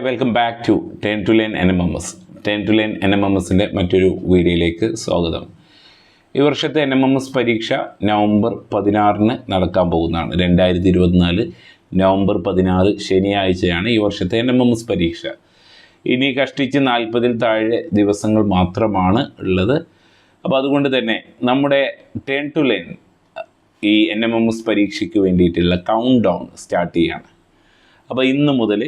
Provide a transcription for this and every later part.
Hi welcome back to 10 to Learn Nmms. 10 to Learn Nmms-ൻ്റെ മറ്റൊരു വീഡിയോയിലേക്ക് സ്വാഗതം. ഈ വർഷത്തെ Nmms പരീക്ഷ നവംബർ 16-ന് നടക്കാൻ പോകുന്നതാണ്. 2024 നവംബർ 16 ശനിയാഴ്ചയാണ് ഈ വർഷത്തെ Nmms പരീക്ഷ. ഇനി കഷ്ടിച്ച് 40-ൽ താഴെ ദിവസങ്ങൾ മാത്രമാണ് ഉള്ളത്. അപ്പോൾ അതുകൊണ്ട് തന്നെ നമ്മുടെ 10 to Learn ഈ Nmms പരീക്ഷയ്ക്ക് വേണ്ടിയിട്ടുള്ള കൗണ്ട് ഡൗൺ സ്റ്റാർട്ട് ചെയ്യാണ്. അപ്പോൾ ഇന്ന് മുതൽ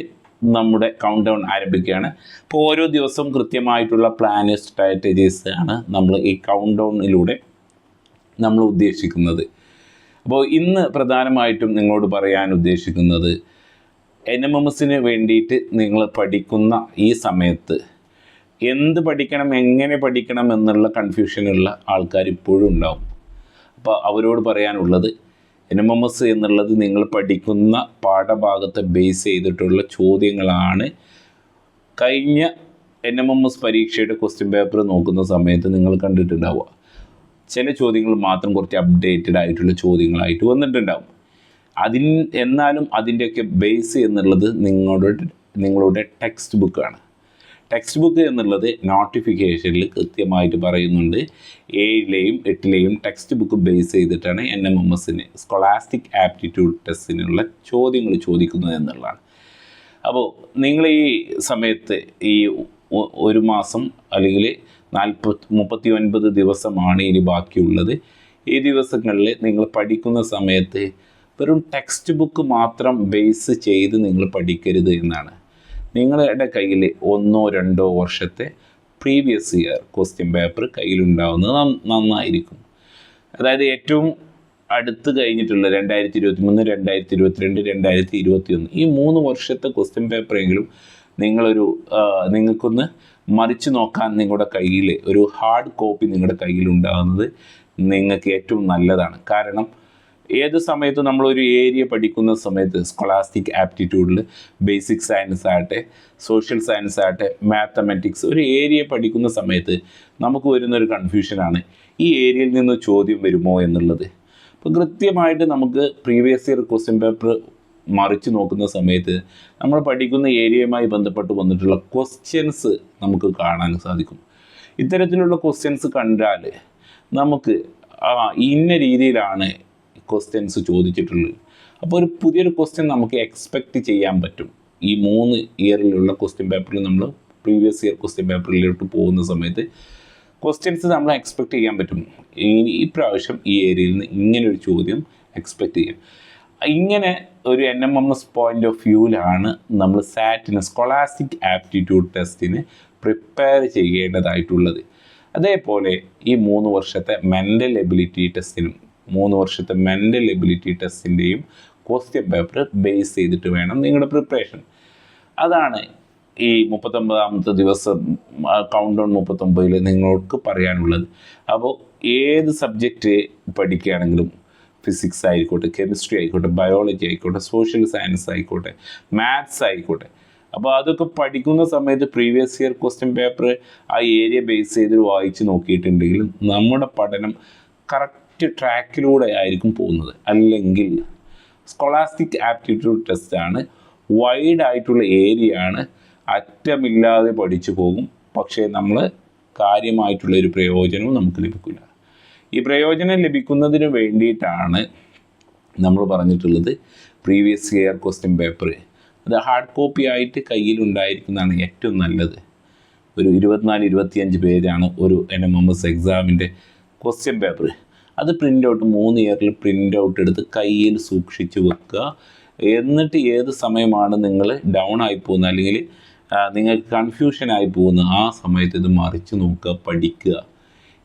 നമ്മുടെ കൗണ്ട് ഡൗൺ ആരംഭിക്കുകയാണ്. അപ്പോൾ ഓരോ ദിവസവും കൃത്യമായിട്ടുള്ള പ്ലാന് സ്ട്രാറ്റജീസ് ആണ് നമ്മൾ ഈ കൗണ്ട് ഡൗണിലൂടെ നമ്മൾ ഉദ്ദേശിക്കുന്നത്. അപ്പോൾ ഇന്ന് പ്രധാനമായിട്ടും നിങ്ങളോട് പറയാൻ ഉദ്ദേശിക്കുന്നത് Nmms-ന് വേണ്ടിയിട്ട് നിങ്ങൾ പഠിക്കുന്ന ഈ സമയത്ത് എന്ത് പഠിക്കണം, എങ്ങനെ പഠിക്കണം എന്നുള്ള കൺഫ്യൂഷനുള്ള ആൾക്കാർ ഇപ്പോഴും ഉണ്ടാവും. അപ്പോൾ അവരോട് പറയാനുള്ളത് Nmms എന്നുള്ളത് നിങ്ങൾ പഠിക്കുന്ന പാഠഭാഗത്തെ ബേസ് ചെയ്തിട്ടുള്ള ചോദ്യങ്ങളാണ്. കഴിഞ്ഞ Nmms പരീക്ഷയുടെ ക്വസ്റ്റ്യൻ പേപ്പർ നോക്കുന്ന സമയത്ത് നിങ്ങൾ കണ്ടിട്ടുണ്ടാവുക. ചില ചോദ്യങ്ങൾ മാത്രം കുറച്ച് അപ്ഡേറ്റഡ് ആയിട്ടുള്ള ചോദ്യങ്ങളായിട്ട് വന്നിട്ടുണ്ടാവും. എന്നാലും അതിൻ്റെയൊക്കെ ബേസ് എന്നുള്ളത് നിങ്ങളുടെ ടെക്സ്റ്റ് ബുക്കാണ്. ടെക്സ്റ്റ് ബുക്ക് എന്നുള്ളത് നോട്ടിഫിക്കേഷനിൽ കൃത്യമായിട്ട് പറയുന്നുണ്ട്. 7ലെയും 8ലെയും ടെക്സ്റ്റ് ബുക്ക് ബേസ് ചെയ്തിട്ടാണ് Nmms-ന് സ്കോളാസ്റ്റിക് ആപ്റ്റിറ്റ്യൂഡ് ടെസ്റ്റിനുള്ള ചോദ്യങ്ങൾ ചോദിക്കുന്നത് എന്നുള്ളതാണ്. അപ്പോൾ നിങ്ങൾ ഈ സമയത്ത് ഈ ഒരു മാസം അല്ലെങ്കിൽ 39 ദിവസമാണ് ഇനി ബാക്കിയുള്ളത്. ഈ ദിവസങ്ങളിൽ നിങ്ങൾ പഠിക്കുന്ന സമയത്ത് വെറും ടെക്സ്റ്റ് ബുക്ക് മാത്രം ബേസ് ചെയ്ത് നിങ്ങൾ പഠിക്കരുത് എന്നാണ്. നിങ്ങളുടെ കയ്യിൽ 1-2 വർഷത്തെ പ്രീവിയസ് ഇയർ ക്വസ്റ്റ്യൻ പേപ്പർ കയ്യിലുണ്ടാവുന്നത് നന്നായിരിക്കും. അതായത് ഏറ്റവും അടുത്ത് കഴിഞ്ഞിട്ടുള്ള 2023, 2022, 2021 ഈ 3 വർഷത്തെ ക്വസ്റ്റ്യൻ പേപ്പറെങ്കിലും നിങ്ങൾക്കൊന്ന് മറിച്ച് നോക്കാൻ നിങ്ങളുടെ കയ്യിൽ ഒരു ഹാർഡ് കോപ്പി നിങ്ങളുടെ കയ്യിലുണ്ടാകുന്നത് നിങ്ങൾക്ക് ഏറ്റവും നല്ലതാണ്. കാരണം ഏത് സമയത്തും നമ്മളൊരു ഏരിയ പഠിക്കുന്ന സമയത്ത് സ്കോളാസ്റ്റിക് ആപ്റ്റിറ്റ്യൂഡിൽ ബേസിക് സയൻസ് ആകട്ടെ, സോഷ്യൽ സയൻസ് ആകട്ടെ, മാത്തമാറ്റിക്സ്, ഒരു ഏരിയ പഠിക്കുന്ന സമയത്ത് നമുക്ക് വരുന്നൊരു കൺഫ്യൂഷനാണ് ഈ ഏരിയയിൽ നിന്ന് ചോദ്യം വരുമോ എന്നുള്ളത്. അപ്പോൾ കൃത്യമായിട്ട് നമുക്ക് പ്രീവിയസ് ഇയർ ക്വസ്റ്റ്യൻ പേപ്പർ മറിച്ച് നോക്കുന്ന സമയത്ത് നമ്മൾ പഠിക്കുന്ന ഏരിയയുമായി ബന്ധപ്പെട്ട് വന്നിട്ടുള്ള ക്വസ്റ്റ്യൻസ് നമുക്ക് കാണാൻ സാധിക്കും. ഇത്തരത്തിലുള്ള ക്വസ്റ്റ്യൻസ് കണ്ടാൽ നമുക്ക് ഇന്ന രീതിയിലാണ് ക്വസ്റ്റ്യൻസ് ചോദിച്ചിട്ടുള്ളത്. അപ്പോൾ ഒരു പുതിയൊരു ക്വസ്റ്റ്യൻ നമുക്ക് എക്സ്പെക്റ്റ് ചെയ്യാൻ പറ്റും. ഈ 3 ഇയറിലുള്ള ക്വസ്റ്റ്യൻ പേപ്പറിൽ നമ്മൾ പ്രീവിയസ് ഇയർ ക്വസ്റ്റ്യൻ പേപ്പറിലോട്ട് പോകുന്ന സമയത്ത് ക്വസ്റ്റ്യൻസ് നമ്മൾ എക്സ്പെക്റ്റ് ചെയ്യാൻ പറ്റും. ഈ പ്രാവശ്യം ഈ ഏരിയയിൽ നിന്ന് ഇങ്ങനൊരു ചോദ്യം എക്സ്പെക്റ്റ് ചെയ്യാം. ഇങ്ങനെ ഒരു Nmms പോയിൻ്റ് ഓഫ് വ്യൂവിലാണ് നമ്മൾ സാറ്റിന് സ്കോളാസ്റ്റിക് ആപ്റ്റിറ്റ്യൂഡ് ടെസ്റ്റിന് പ്രിപ്പയർ ചെയ്യേണ്ടതായിട്ടുള്ളത്. അതേപോലെ ഈ 3 വർഷത്തെ മെൻ്റൽ എബിലിറ്റി ടെസ്റ്റിനും 3 വർഷത്തെ മെൻ്റൽ എബിലിറ്റി ടെസ്റ്റിൻ്റെയും ക്വസ്റ്റ്യൻ പേപ്പർ ബേസ് ചെയ്തിട്ട് വേണം നിങ്ങളുടെ പ്രിപ്പറേഷൻ. അതാണ് ഈ 39ാമത്തെ ദിവസം കൗണ്ട് ഡൗൺ 39-ൽ നിങ്ങൾക്ക് പറയാനുള്ളത്. അപ്പോൾ ഏത് സബ്ജക്റ്റ് പഠിക്കുകയാണെങ്കിലും ഫിസിക്സ് ആയിക്കോട്ടെ, കെമിസ്ട്രി ആയിക്കോട്ടെ, ബയോളജി ആയിക്കോട്ടെ, സോഷ്യൽ സയൻസ് ആയിക്കോട്ടെ, മാത്സ് ആയിക്കോട്ടെ, അപ്പോൾ അതൊക്കെ പഠിക്കുന്ന സമയത്ത് പ്രീവിയസ് ഇയർ ക്വസ്റ്റ്യൻ പേപ്പർ ആ ഏരിയ ബേസ് ചെയ്ത് വായിച്ച് നോക്കിയിട്ടുണ്ടെങ്കിൽ നമ്മുടെ പഠനം കറക്റ്റ് ട്രാക്കിലൂടെ ആയിരിക്കും പോകുന്നത്. അല്ലെങ്കിൽ സ്കോളാസ്റ്റിക് ആപ്റ്റിറ്റ്യൂഡ് ടെസ്റ്റാണ്, വൈഡ് ആയിട്ടുള്ള ഏരിയ ആണ്, അറ്റമില്ലാതെ പഠിച്ചു പോകും. പക്ഷേ നമ്മൾ കാര്യമായിട്ടുള്ളൊരു പ്രയോജനവും നമുക്ക് ലഭിക്കില്ല. ഈ പ്രയോജനം ലഭിക്കുന്നതിന് വേണ്ടിയിട്ടാണ് നമ്മൾ പറഞ്ഞിട്ടുള്ളത് പ്രീവിയസ് ഇയർ ക്വസ്റ്റ്യൻ പേപ്പർ അത് ഹാർഡ് കോപ്പി ആയിട്ട് കയ്യിലുണ്ടായിരിക്കുന്നതാണ് ഏറ്റവും നല്ലത്. ഒരു 24-25 പേജാണ് ഒരു Nmms എക്സാമിൻ്റെ ക്വസ്റ്റ്യൻ പേപ്പർ. അത് പ്രിൻ്റ് ഔട്ട് 3 ഇയറിൽ പ്രിൻ്റ് ഔട്ട് എടുത്ത് കയ്യിൽ സൂക്ഷിച്ച് വെക്കുക. എന്നിട്ട് ഏത് സമയമാണ് നിങ്ങൾ ഡൗൺ ആയി പോകുന്നത് അല്ലെങ്കിൽ നിങ്ങൾക്ക് കൺഫ്യൂഷനായി പോകുന്ന ആ സമയത്ത് ഇത് മറിച്ച് നോക്കുക, പഠിക്കുക.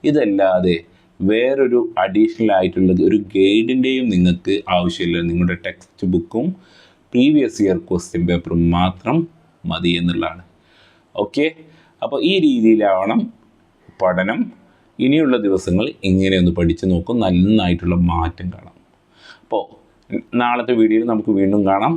ഇതല്ലാതെ വേറൊരു അഡീഷണൽ ആയിട്ടുള്ള ഒരു ഗൈഡിൻ്റെയും നിങ്ങൾക്ക് ആവശ്യമില്ല. നിങ്ങളുടെ ടെക്സ്റ്റ് ബുക്കും പ്രീവിയസ് ഇയർ ക്വസ്റ്റ്യൻ പേപ്പറും മാത്രം മതി എന്നുള്ളതാണ്. ഓക്കെ, അപ്പോൾ ഈ രീതിയിലാവണം പഠനം. ഇനിയുള്ള ദിവസങ്ങൾ ഇങ്ങനെയൊന്ന് പഠിച്ച് നോക്കും, നന്നായിട്ടുള്ള മാറ്റം കാണാം. അപ്പോൾ നാളത്തെ വീഡിയോയിൽ നമുക്ക് വീണ്ടും കാണാം.